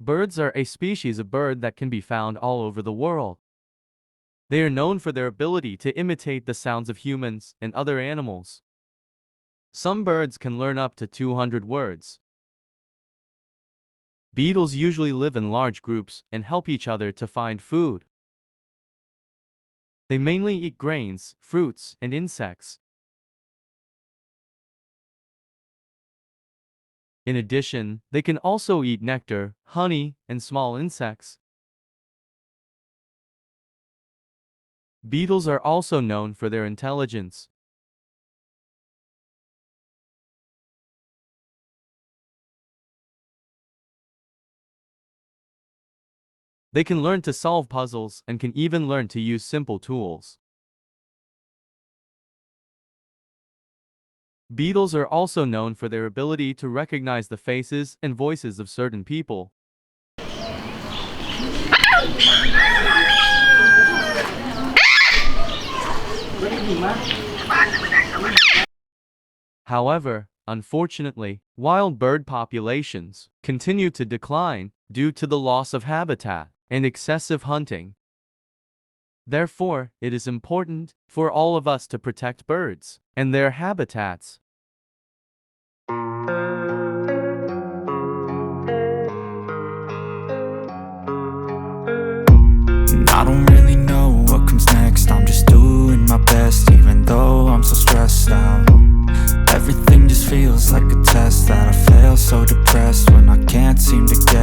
Birds are a species of bird that can be found all over the world. They are known for their ability to imitate the sounds of humans and other animals. Some birds can learn up to 200 words. Beetles usually live in large groups and help each other to find food. They mainly eat grains, fruits, and insects. In addition, they can also eat nectar, honey, and small insects. Beetles are also known for their intelligence. They can learn to solve puzzles and can even learn to use simple tools. Beetles are also known for their ability to recognize the faces and voices of certain people. However, unfortunately, wild bird populations continue to decline due to the loss of habitat and excessive hunting. Therefore, it is important for all of us to protect birds and their habitats. I don't really know what comes next. I'm just doing my best, even though I'm so stressed out. Everything just feels like a test that I fail, so depressed when I can't seem to get